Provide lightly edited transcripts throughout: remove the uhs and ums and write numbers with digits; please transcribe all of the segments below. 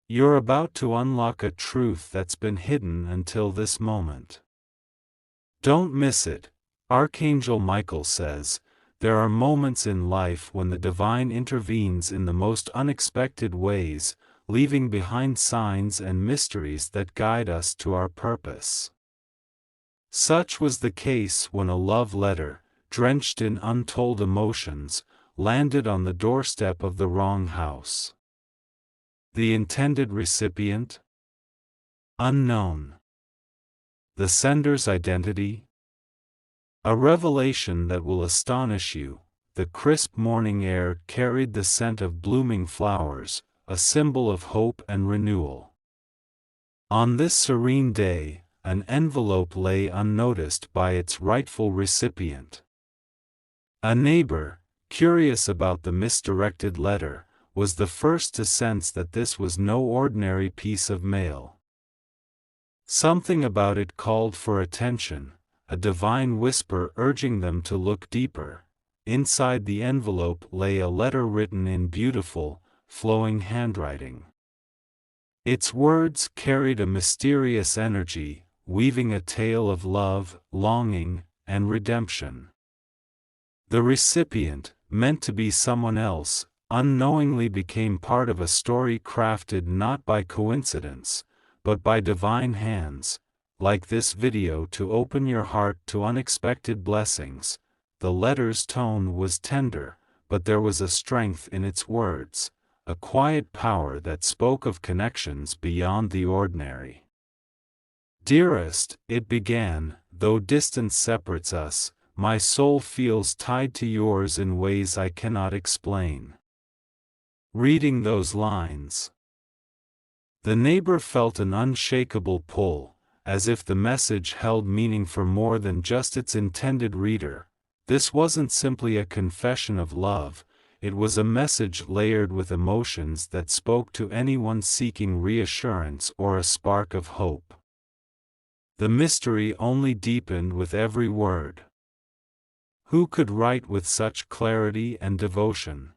You're about to unlock a truth that's been hidden until this moment. Don't miss it. Archangel Michael says, there are moments in life when the divine intervenes in the most unexpected ways, leaving behind signs and mysteries that guide us to our purpose. Such was the case when a love letter, drenched in untold emotions, landed on the doorstep of the wrong house. The intended recipient? Unknown. The sender's identity? A revelation that will astonish you. The crisp morning air carried the scent of blooming flowers, a symbol of hope and renewal. On this serene day, an envelope lay unnoticed by its rightful recipient. A neighbor, curious about the misdirected letter, was the first to sense that this was no ordinary piece of mail. Something about it called for attention, a divine whisper urging them to look deeper. Inside the envelope lay a letter written in beautiful, flowing handwriting. Its words carried a mysterious energy, weaving a tale of love, longing, and redemption. The recipient, meant to be someone else, unknowingly became part of a story crafted not by coincidence, but by divine hands. Like this video to open your heart to unexpected blessings. The letter's tone was tender, but there was a strength in its words, a quiet power that spoke of connections beyond the ordinary. Dearest, it began, though distance separates us, my soul feels tied to yours in ways I cannot explain. Reading those lines, the neighbor felt an unshakable pull, as if the message held meaning for more than just its intended reader. This wasn't simply a confession of love, it was a message layered with emotions that spoke to anyone seeking reassurance or a spark of hope. The mystery only deepened with every word. Who could write with such clarity and devotion?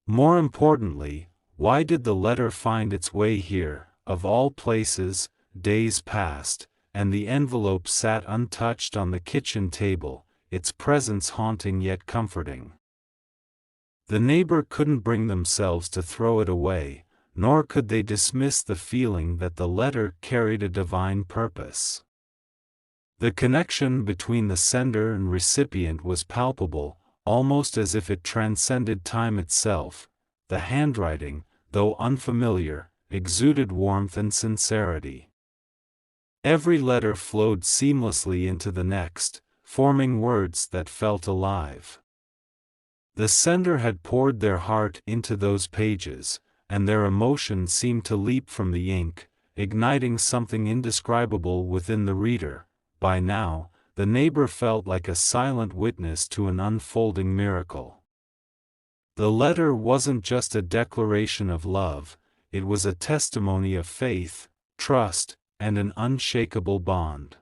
More importantly, why did the letter find its way here, of all places? Days passed, and the envelope sat untouched on the kitchen table, its presence haunting yet comforting. The neighbor couldn't bring themselves to throw it away, nor could they dismiss the feeling that the letter carried a divine purpose. The connection between the sender and recipient was palpable, almost as if it transcended time itself. The handwriting, though unfamiliar, exuded warmth and sincerity. Every letter flowed seamlessly into the next, forming words that felt alive. The sender had poured their heart into those pages, and their emotion seemed to leap from the ink, igniting something indescribable within the reader. By now, the neighbor felt like a silent witness to an unfolding miracle. The letter wasn't just a declaration of love, it was a testimony of faith, trust, and an unshakable bond.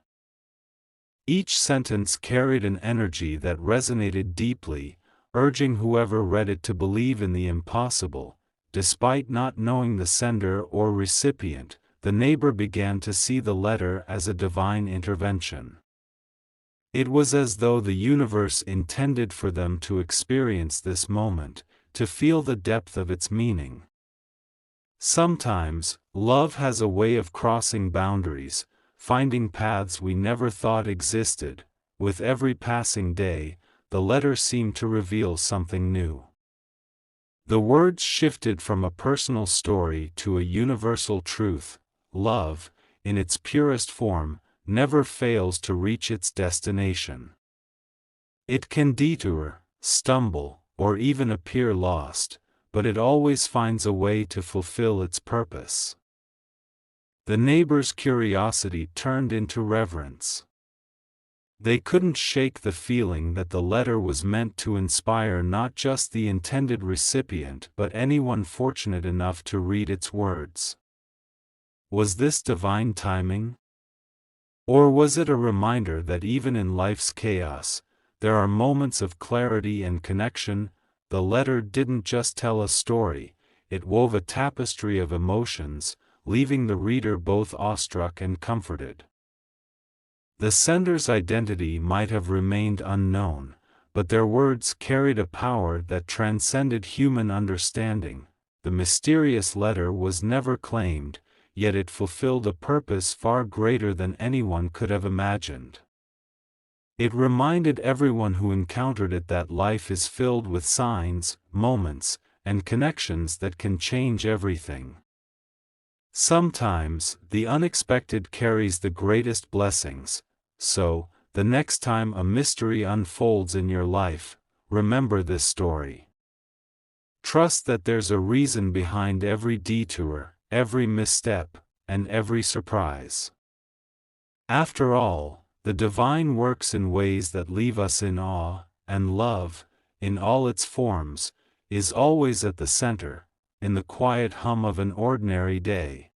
Each sentence carried an energy that resonated deeply, urging whoever read it to believe in the impossible. Despite not knowing the sender or recipient, the neighbor began to see the letter as a divine intervention. It was as though the universe intended for them to experience this moment, to feel the depth of its meaning. Sometimes, love has a way of crossing boundaries, finding paths we never thought existed. With every passing day, the letter seemed to reveal something new. The words shifted from a personal story to a universal truth. Love, in its purest form, never fails to reach its destination. It can detour, stumble, or even appear lost, but it always finds a way to fulfill its purpose. The neighbor's curiosity turned into reverence. They couldn't shake the feeling that the letter was meant to inspire not just the intended recipient but anyone fortunate enough to read its words. Was this divine timing? Or was it a reminder that even in life's chaos, there are moments of clarity and connection? The letter didn't just tell a story, it wove a tapestry of emotions, leaving the reader both awestruck and comforted. The sender's identity might have remained unknown, but their words carried a power that transcended human understanding. The mysterious letter was never claimed, yet it fulfilled a purpose far greater than anyone could have imagined. It reminded everyone who encountered it that life is filled with signs, moments, and connections that can change everything. Sometimes, the unexpected carries the greatest blessings, so, the next time a mystery unfolds in your life, remember this story. Trust that there's a reason behind every detour, every misstep, and every surprise. After all, the divine works in ways that leave us in awe, and love, in all its forms, is always at the center, in the quiet hum of an ordinary day.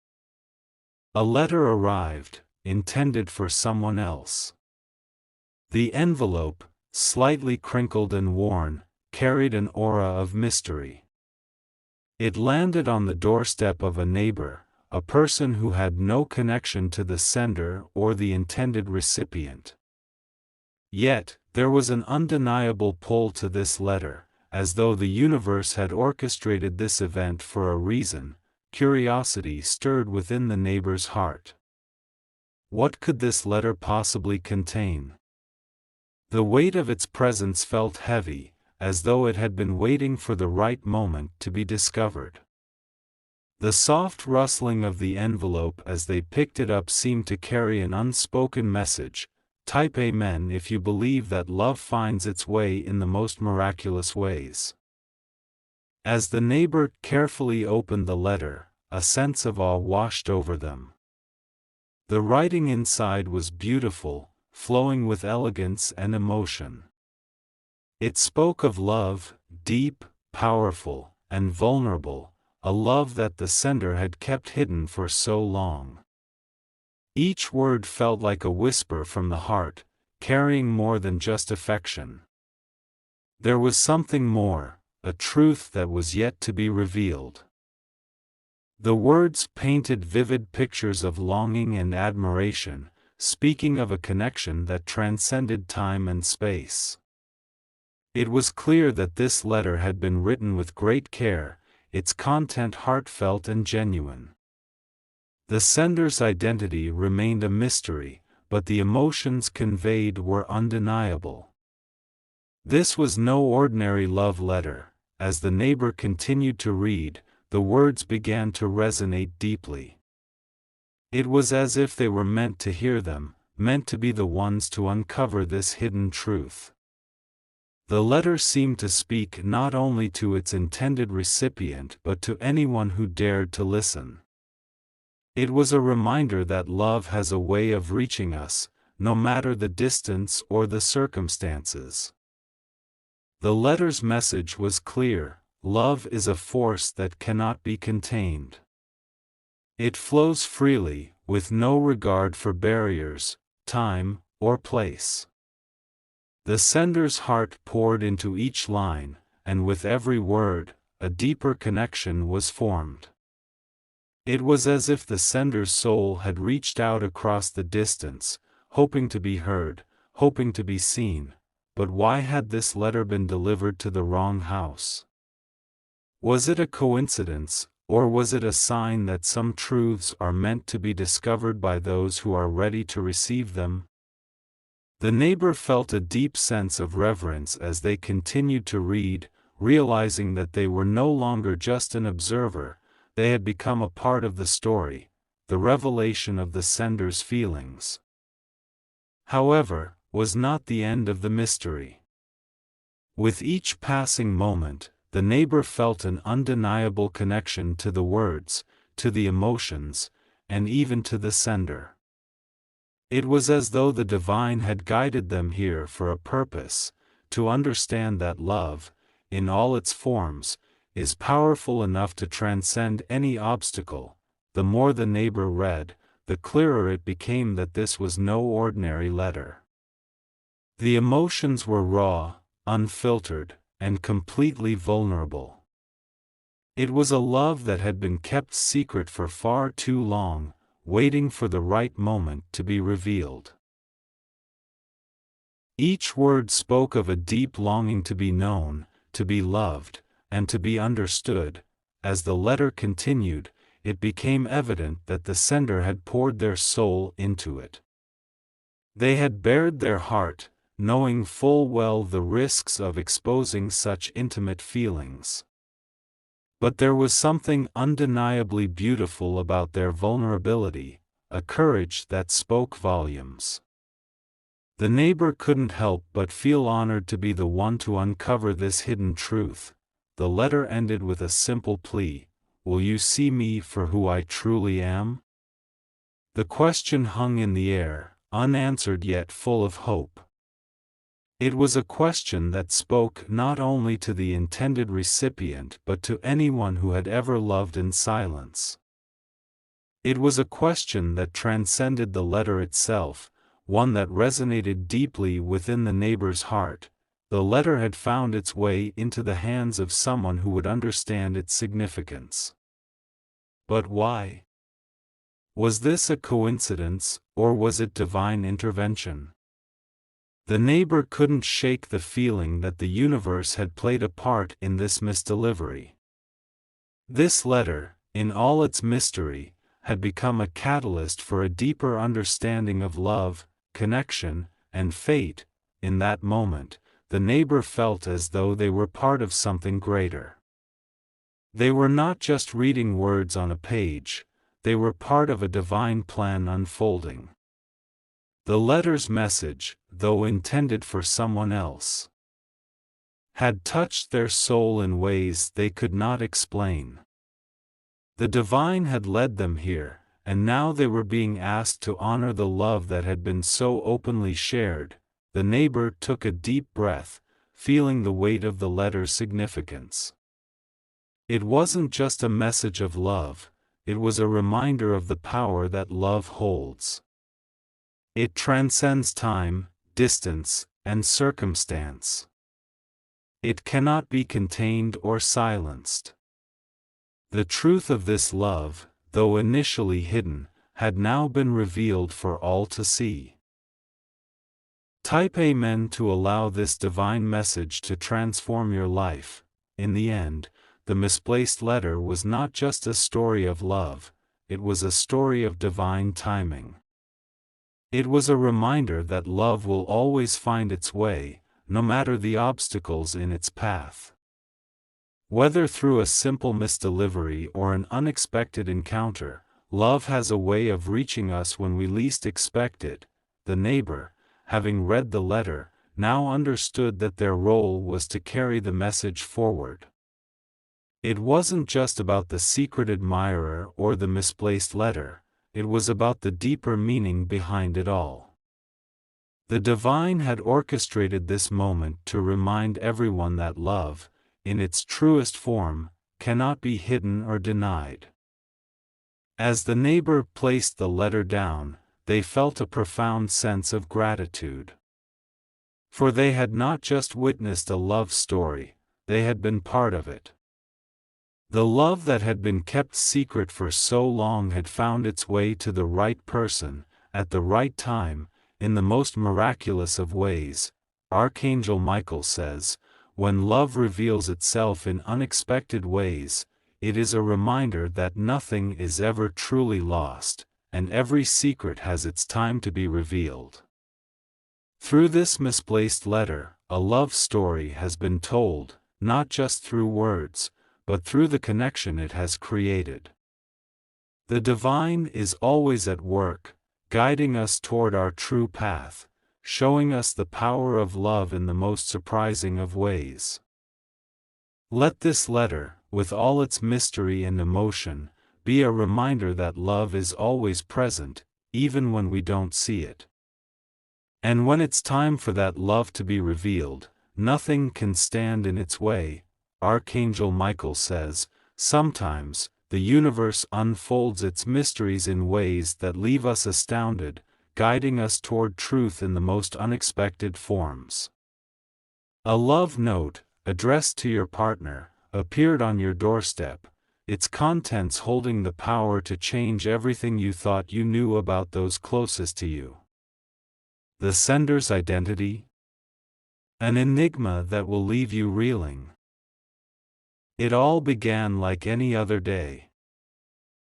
A letter arrived, intended for someone else. The envelope, slightly crinkled and worn, carried an aura of mystery. It landed on the doorstep of a neighbor, a person who had no connection to the sender or the intended recipient. Yet, there was an undeniable pull to this letter, as though the universe had orchestrated this event for a reason. Curiosity stirred within the neighbor's heart. What could this letter possibly contain? The weight of its presence felt heavy, as though it had been waiting for the right moment to be discovered. The soft rustling of the envelope as they picked it up seemed to carry an unspoken message. Type Amen if you believe that love finds its way in the most miraculous ways. As the neighbor carefully opened the letter, a sense of awe washed over them. The writing inside was beautiful, flowing with elegance and emotion. It spoke of love, deep, powerful, and vulnerable, a love that the sender had kept hidden for so long. Each word felt like a whisper from the heart, carrying more than just affection. There was something more, a truth that was yet to be revealed. The words painted vivid pictures of longing and admiration, speaking of a connection that transcended time and space. It was clear that this letter had been written with great care, its content heartfelt and genuine. The sender's identity remained a mystery, but the emotions conveyed were undeniable. This was no ordinary love letter. As the neighbor continued to read, the words began to resonate deeply. It was as if they were meant to hear them, meant to be the ones to uncover this hidden truth. The letter seemed to speak not only to its intended recipient but to anyone who dared to listen. It was a reminder that love has a way of reaching us, no matter the distance or the circumstances. The letter's message was clear: love is a force that cannot be contained. It flows freely, with no regard for barriers, time, or place. The sender's heart poured into each line, and with every word, a deeper connection was formed. It was as if the sender's soul had reached out across the distance, hoping to be heard, hoping to be seen. But why had this letter been delivered to the wrong house? Was it a coincidence, or was it a sign that some truths are meant to be discovered by those who are ready to receive them? The neighbor felt a deep sense of reverence as they continued to read, realizing that they were no longer just an observer. They had become a part of the story, the revelation of the sender's feelings. However, was not the end of the mystery. With each passing moment, the neighbor felt an undeniable connection to the words, to the emotions, and even to the sender. It was as though the divine had guided them here for a purpose, to understand that love, in all its forms, is powerful enough to transcend any obstacle. The more the neighbor read, the clearer it became that this was no ordinary letter. The emotions were raw, unfiltered, and completely vulnerable. It was a love that had been kept secret for far too long, waiting for the right moment to be revealed. Each word spoke of a deep longing to be known, to be loved, and to be understood. As the letter continued, it became evident that the sender had poured their soul into it. They had bared their heart, knowing full well the risks of exposing such intimate feelings. But there was something undeniably beautiful about their vulnerability, a courage that spoke volumes. The neighbor couldn't help but feel honored to be the one to uncover this hidden truth. The letter ended with a simple plea: "Will you see me for who I truly am?" The question hung in the air, unanswered yet full of hope. It was a question that spoke not only to the intended recipient but to anyone who had ever loved in silence. It was a question that transcended the letter itself, one that resonated deeply within the neighbor's heart. The letter had found its way into the hands of someone who would understand its significance. But why? Was this a coincidence, or was it divine intervention? The neighbor couldn't shake the feeling that the universe had played a part in this misdelivery. This letter, in all its mystery, had become a catalyst for a deeper understanding of love, connection, and fate. In that moment, the neighbor felt as though they were part of something greater. They were not just reading words on a page, they were part of a divine plan unfolding. The letter's message, though intended for someone else, had touched their soul in ways they could not explain. The divine had led them here, and now they were being asked to honor the love that had been so openly shared. The neighbor took a deep breath, feeling the weight of the letter's significance. It wasn't just a message of love, it was a reminder of the power that love holds. It transcends time, distance, and circumstance. It cannot be contained or silenced. The truth of this love, though initially hidden, had now been revealed for all to see. Type Amen to allow this divine message to transform your life. In the end, the misplaced letter was not just a story of love, it was a story of divine timing. It was a reminder that love will always find its way, no matter the obstacles in its path. Whether through a simple misdelivery or an unexpected encounter, love has a way of reaching us when we least expect it. The neighbor, having read the letter, now understood that their role was to carry the message forward. It wasn't just about the secret admirer or the misplaced letter, it was about the deeper meaning behind it all. The divine had orchestrated this moment to remind everyone that love, in its truest form, cannot be hidden or denied. As the neighbor placed the letter down, they felt a profound sense of gratitude. For they had not just witnessed a love story, they had been part of it. The love that had been kept secret for so long had found its way to the right person, at the right time, in the most miraculous of ways. Archangel Michael says, "When love reveals itself in unexpected ways, it is a reminder that nothing is ever truly lost, and every secret has its time to be revealed." Through this misplaced letter, a love story has been told, not just through words, but through the connection it has created. The divine is always at work, guiding us toward our true path, showing us the power of love in the most surprising of ways. Let this letter, with all its mystery and emotion, be a reminder that love is always present, even when we don't see it. And when it's time for that love to be revealed, nothing can stand in its way. Archangel Michael says, "Sometimes, the universe unfolds its mysteries in ways that leave us astounded, guiding us toward truth in the most unexpected forms." A love note, addressed to your partner, appeared on your doorstep, its contents holding the power to change everything you thought you knew about those closest to you. The sender's identity? An enigma that will leave you reeling. It all began like any other day.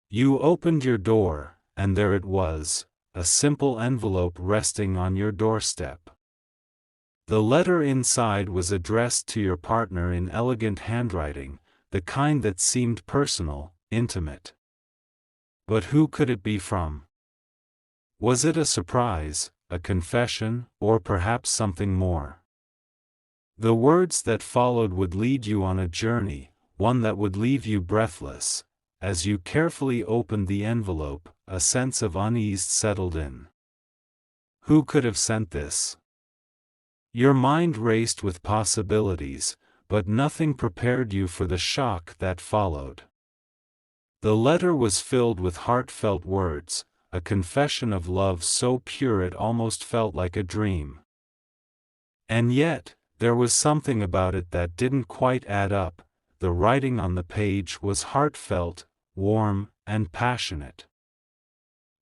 You opened your door, and there it was, a simple envelope resting on your doorstep. The letter inside was addressed to your partner in elegant handwriting, the kind that seemed personal, intimate. But who could it be from? Was it a surprise, a confession, or perhaps something more? The words that followed would lead you on a journey, one that would leave you breathless. As you carefully opened the envelope, a sense of unease settled in. Who could have sent this? Your mind raced with possibilities, but nothing prepared you for the shock that followed. The letter was filled with heartfelt words, a confession of love so pure it almost felt like a dream. And yet, there was something about it that didn't quite add up. The writing on the page was heartfelt, warm, and passionate.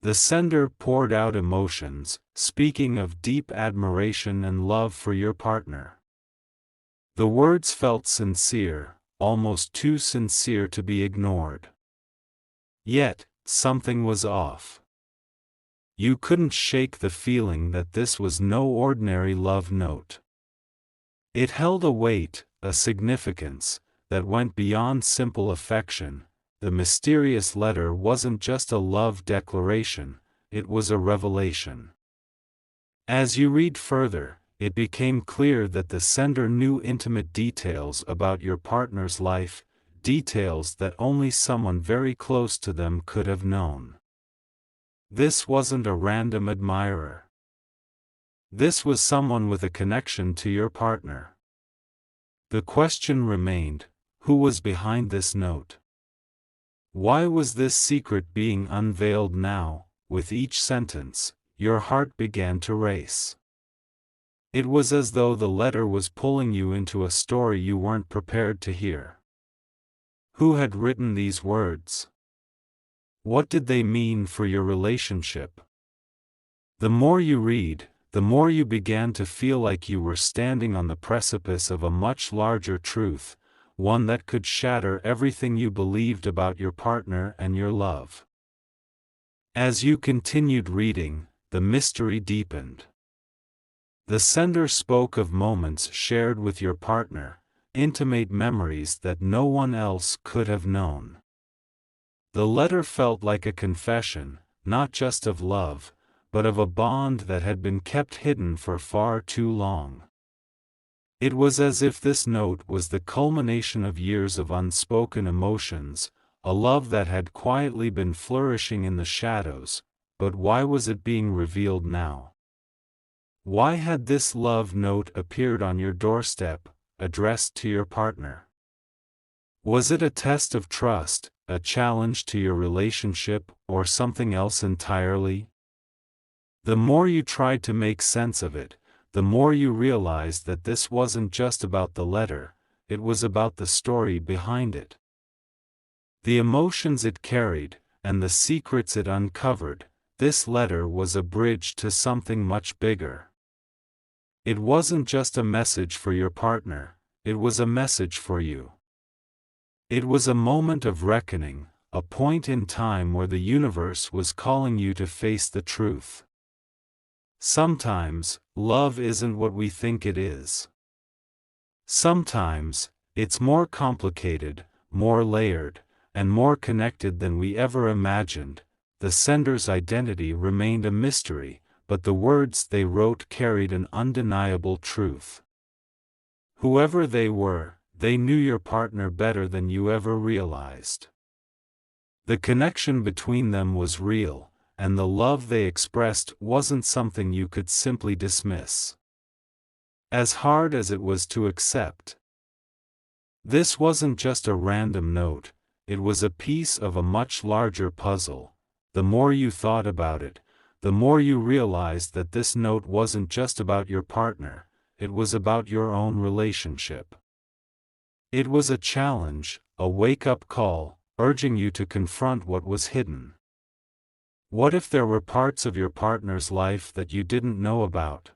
The sender poured out emotions, speaking of deep admiration and love for your partner. The words felt sincere, almost too sincere to be ignored. Yet, something was off. You couldn't shake the feeling that this was no ordinary love note. It held a weight, a significance, that went beyond simple affection. The mysterious letter wasn't just a love declaration, it was a revelation. As you read further, it became clear that the sender knew intimate details about your partner's life, details that only someone very close to them could have known. This wasn't a random admirer. This was someone with a connection to your partner. The question remained, who was behind this note? Why was this secret being unveiled now? With each sentence, your heart began to race. It was as though the letter was pulling you into a story you weren't prepared to hear. Who had written these words? What did they mean for your relationship? The more you read, the more you began to feel like you were standing on the precipice of a much larger truth, one that could shatter everything you believed about your partner and your love. As you continued reading, the mystery deepened. The sender spoke of moments shared with your partner, intimate memories that no one else could have known. The letter felt like a confession, not just of love, but of a bond that had been kept hidden for far too long. It was as if this note was the culmination of years of unspoken emotions, a love that had quietly been flourishing in the shadows, but why was it being revealed now? Why had this love note appeared on your doorstep, addressed to your partner? Was it a test of trust, a challenge to your relationship, or something else entirely? The more you tried to make sense of it, the more you realized that this wasn't just about the letter, it was about the story behind it. The emotions it carried, and the secrets it uncovered. This letter was a bridge to something much bigger. It wasn't just a message for your partner, it was a message for you. It was a moment of reckoning, a point in time where the universe was calling you to face the truth. Sometimes, love isn't what we think it is. Sometimes, it's more complicated, more layered, and more connected than we ever imagined. The sender's identity remained a mystery, but the words they wrote carried an undeniable truth. Whoever they were, they knew your partner better than you ever realized. The connection between them was real, and the love they expressed wasn't something you could simply dismiss. As hard as it was to accept. This wasn't just a random note, it was a piece of a much larger puzzle. The more you thought about it, the more you realized that this note wasn't just about your partner, it was about your own relationship. It was a challenge, a wake-up call, urging you to confront what was hidden. What if there were parts of your partner's life that you didn't know about?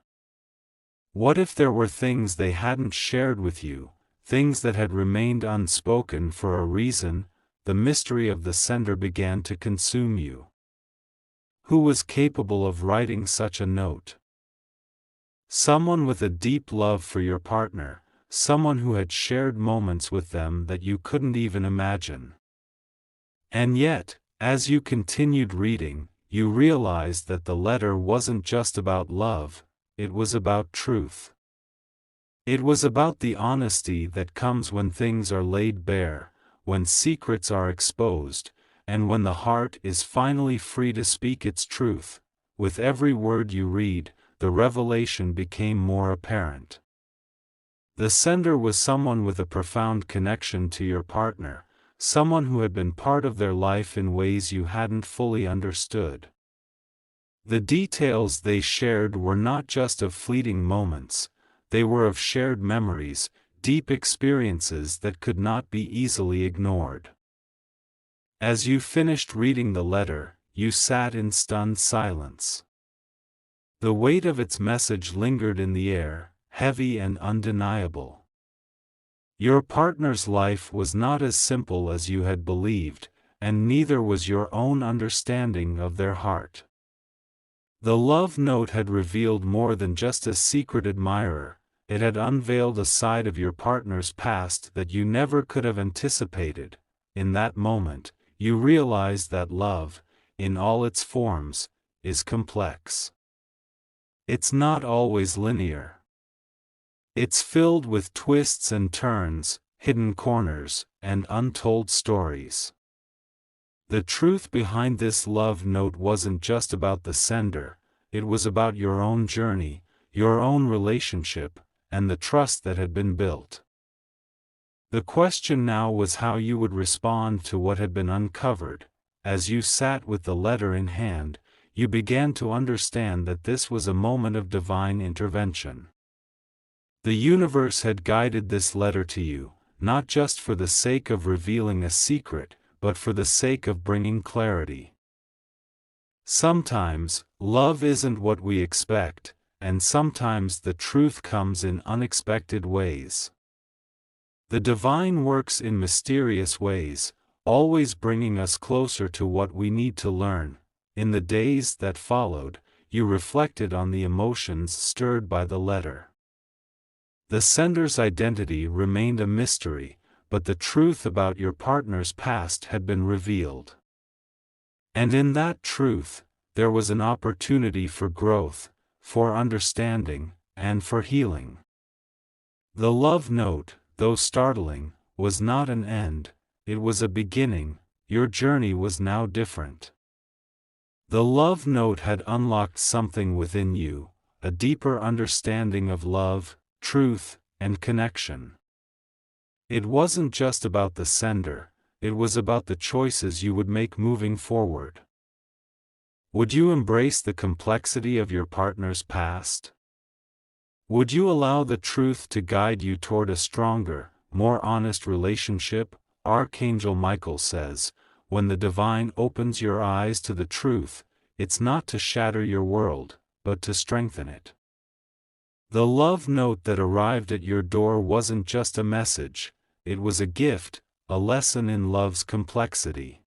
What if there were things they hadn't shared with you, things that had remained unspoken for a reason? The mystery of the sender began to consume you. Who was capable of writing such a note? Someone with a deep love for your partner, someone who had shared moments with them that you couldn't even imagine. And yet, as you continued reading, you realized that the letter wasn't just about love, it was about truth. It was about the honesty that comes when things are laid bare, when secrets are exposed, and when the heart is finally free to speak its truth. With every word you read, the revelation became more apparent. The sender was someone with a profound connection to your partner, someone who had been part of their life in ways you hadn't fully understood. The details they shared were not just of fleeting moments, they were of shared memories, deep experiences that could not be easily ignored. As you finished reading the letter, you sat in stunned silence. The weight of its message lingered in the air, heavy and undeniable. Your partner's life was not as simple as you had believed, and neither was your own understanding of their heart. The love note had revealed more than just a secret admirer, it had unveiled a side of your partner's past that you never could have anticipated. In that moment, you realized that love, in all its forms, is complex. It's not always linear. It's filled with twists and turns, hidden corners, and untold stories. The truth behind this love note wasn't just about the sender, it was about your own journey, your own relationship, and the trust that had been built. The question now was how you would respond to what had been uncovered. As you sat with the letter in hand, you began to understand that this was a moment of divine intervention. The universe had guided this letter to you, not just for the sake of revealing a secret, but for the sake of bringing clarity. Sometimes, love isn't what we expect, and sometimes the truth comes in unexpected ways. The divine works in mysterious ways, always bringing us closer to what we need to learn. In the days that followed, you reflected on the emotions stirred by the letter. The sender's identity remained a mystery, but the truth about your partner's past had been revealed. And in that truth, there was an opportunity for growth, for understanding, and for healing. The love note, though startling, was not an end, it was a beginning. Your journey was now different. The love note had unlocked something within you, a deeper understanding of love, truth, and connection. It wasn't just about the sender, it was about the choices you would make moving forward. Would you embrace the complexity of your partner's past? Would you allow the truth to guide you toward a stronger, more honest relationship? Archangel Michael says, when the divine opens your eyes to the truth, it's not to shatter your world, but to strengthen it. The love note that arrived at your door wasn't just a message, it was a gift, a lesson in love's complexity.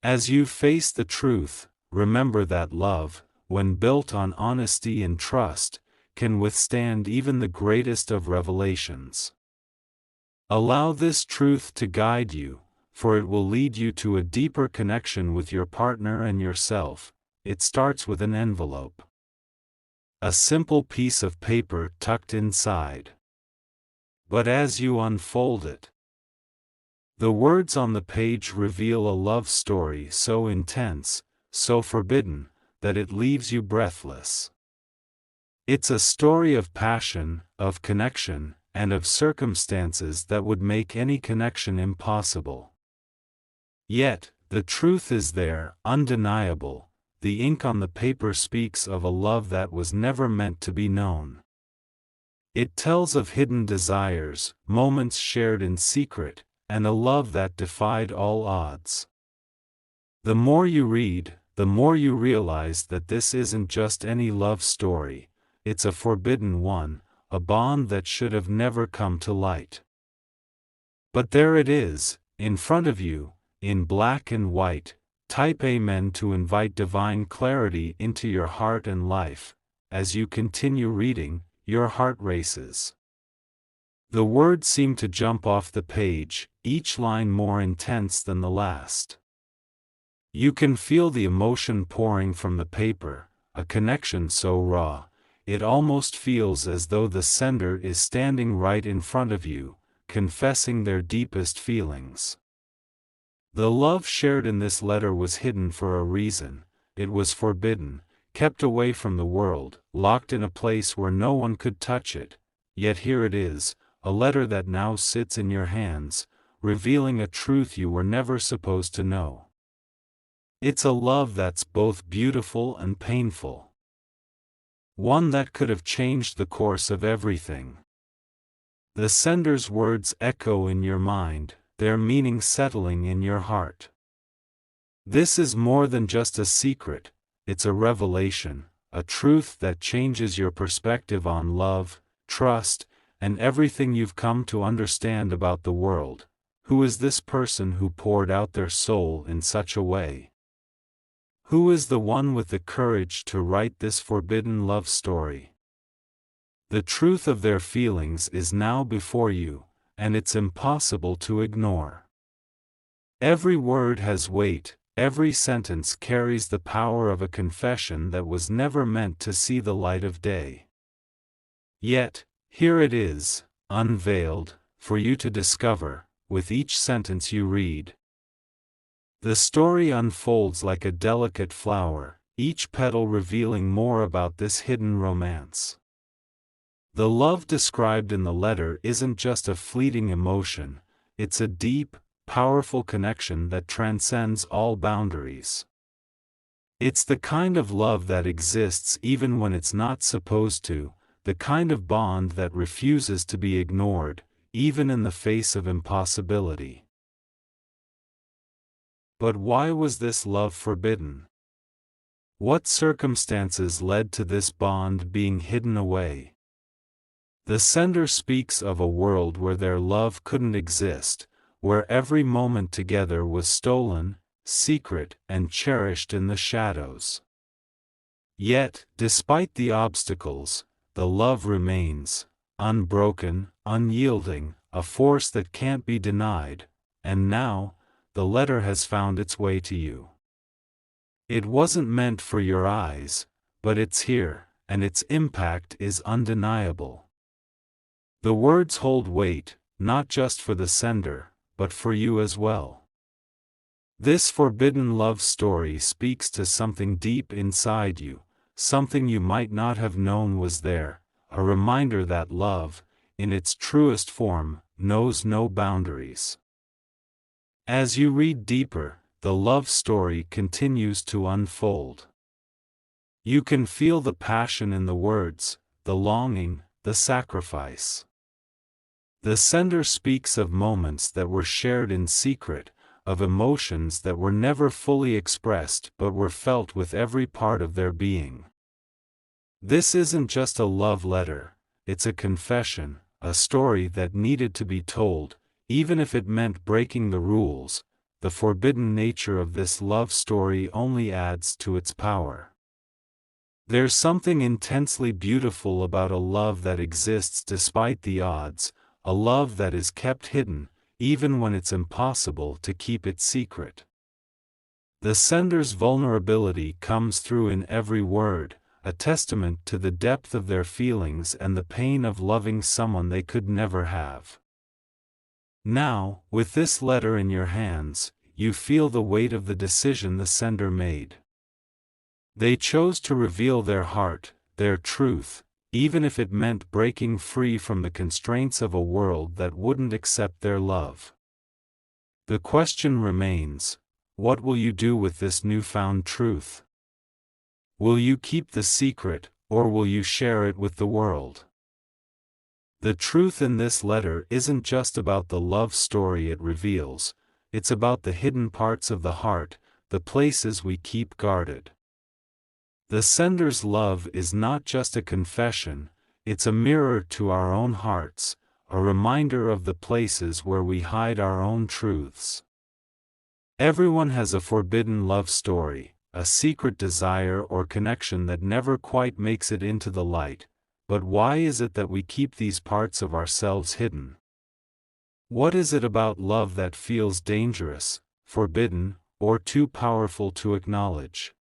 As you face the truth, remember that love, when built on honesty and trust, can withstand even the greatest of revelations. Allow this truth to guide you, for it will lead you to a deeper connection with your partner and yourself. It starts with an envelope. A simple piece of paper tucked inside. But as you unfold it, the words on the page reveal a love story so intense, so forbidden, that it leaves you breathless. It's a story of passion, of connection, and of circumstances that would make any connection impossible. Yet, the truth is there, undeniable. The ink on the paper speaks of a love that was never meant to be known. It tells of hidden desires, moments shared in secret, and a love that defied all odds. The more you read, the more you realize that this isn't just any love story, it's a forbidden one, a bond that should have never come to light. But there it is, in front of you, in black and white. Type Amen to invite divine clarity into your heart and life. As you continue reading, your heart races. The words seem to jump off the page, each line more intense than the last. You can feel the emotion pouring from the paper, a connection so raw, it almost feels as though the sender is standing right in front of you, confessing their deepest feelings. The love shared in this letter was hidden for a reason. It was forbidden, kept away from the world, locked in a place where no one could touch it. Yet here it is, a letter that now sits in your hands, revealing a truth you were never supposed to know. It's a love that's both beautiful and painful. One that could have changed the course of everything. The sender's words echo in your mind, their meaning settling in your heart. This is more than just a secret, it's a revelation, a truth that changes your perspective on love, trust, and everything you've come to understand about the world. Who is this person who poured out their soul in such a way? Who is the one with the courage to write this forbidden love story? The truth of their feelings is now before you, and it's impossible to ignore. Every word has weight, every sentence carries the power of a confession that was never meant to see the light of day. Yet, here it is, unveiled, for you to discover, with each sentence you read. The story unfolds like a delicate flower, each petal revealing more about this hidden romance. The love described in the letter isn't just a fleeting emotion, it's a deep, powerful connection that transcends all boundaries. It's the kind of love that exists even when it's not supposed to, the kind of bond that refuses to be ignored, even in the face of impossibility. But why was this love forbidden? What circumstances led to this bond being hidden away? The sender speaks of a world where their love couldn't exist, where every moment together was stolen, secret, and cherished in the shadows. Yet, despite the obstacles, the love remains, unbroken, unyielding, a force that can't be denied, and now, the letter has found its way to you. It wasn't meant for your eyes, but it's here, and its impact is undeniable. The words hold weight, not just for the sender, but for you as well. This forbidden love story speaks to something deep inside you, something you might not have known was there, a reminder that love, in its truest form, knows no boundaries. As you read deeper, the love story continues to unfold. You can feel the passion in the words, the longing, the sacrifice. The sender speaks of moments that were shared in secret, of emotions that were never fully expressed but were felt with every part of their being. This isn't just a love letter, it's a confession, a story that needed to be told, even if it meant breaking the rules. The forbidden nature of this love story only adds to its power. There's something intensely beautiful about a love that exists despite the odds, a love that is kept hidden, even when it's impossible to keep it secret. The sender's vulnerability comes through in every word, a testament to the depth of their feelings and the pain of loving someone they could never have. Now, with this letter in your hands, you feel the weight of the decision the sender made. They chose to reveal their heart, their truth, even if it meant breaking free from the constraints of a world that wouldn't accept their love. The question remains, what will you do with this newfound truth? Will you keep the secret, or will you share it with the world? The truth in this letter isn't just about the love story it reveals, it's about the hidden parts of the heart, the places we keep guarded. The sender's love is not just a confession, it's a mirror to our own hearts, a reminder of the places where we hide our own truths. Everyone has a forbidden love story, a secret desire or connection that never quite makes it into the light. But why is it that we keep these parts of ourselves hidden? What is it about love that feels dangerous, forbidden, or too powerful to acknowledge?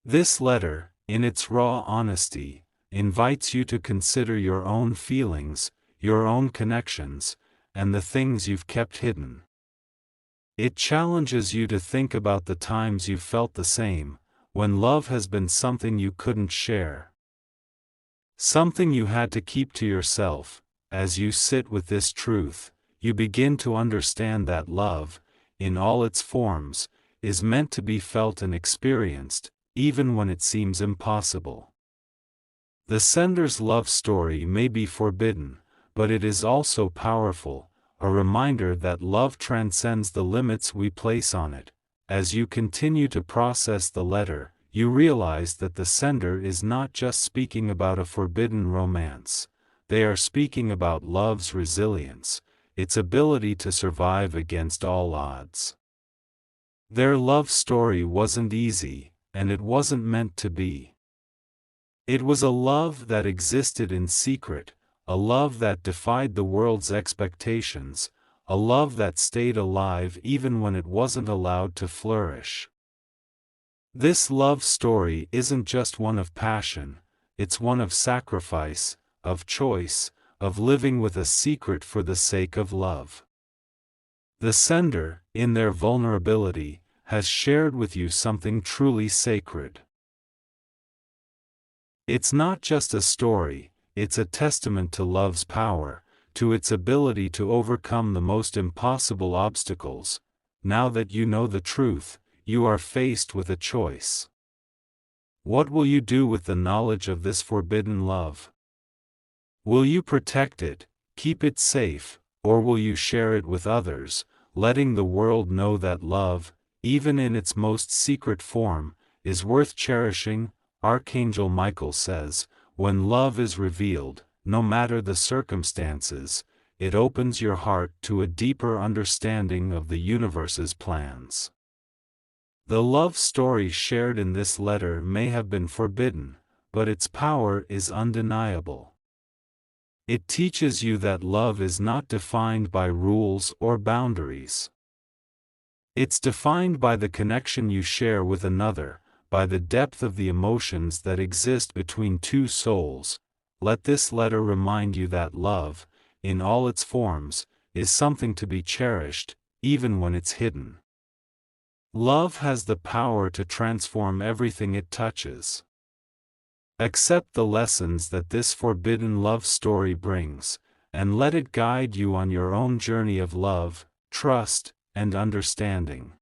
This letter, in its raw honesty, invites you to consider your own feelings, your own connections, and the things you've kept hidden. It challenges you to think about the times you've felt the same, when love has been something you couldn't share. Something you had to keep to yourself. As you sit with this truth, you begin to understand that love, in all its forms, is meant to be felt and experienced, even when it seems impossible. The sender's love story may be forbidden, but it is also powerful, a reminder that love transcends the limits we place on it. As you continue to process the letter, you realize that the sender is not just speaking about a forbidden romance. They are speaking about love's resilience, its ability to survive against all odds. Their love story wasn't easy, and it wasn't meant to be. It was a love that existed in secret, a love that defied the world's expectations, a love that stayed alive even when it wasn't allowed to flourish. This love story isn't just one of passion, it's one of sacrifice, of choice, of living with a secret for the sake of love. The sender, in their vulnerability, has shared with you something truly sacred. It's not just a story, it's a testament to love's power, to its ability to overcome the most impossible obstacles. Now that you know the truth, you are faced with a choice. What will you do with the knowledge of this forbidden love? Will you protect it, keep it safe, or will you share it with others, letting the world know that love, even in its most secret form, is worth cherishing? Archangel Michael says, when love is revealed, no matter the circumstances, it opens your heart to a deeper understanding of the universe's plans. The love story shared in this letter may have been forbidden, but its power is undeniable. It teaches you that love is not defined by rules or boundaries. It's defined by the connection you share with another, by the depth of the emotions that exist between two souls. Let this letter remind you that love, in all its forms, is something to be cherished, even when it's hidden. Love has the power to transform everything it touches. Accept the lessons that this forbidden love story brings, and let it guide you on your own journey of love, trust, and understanding.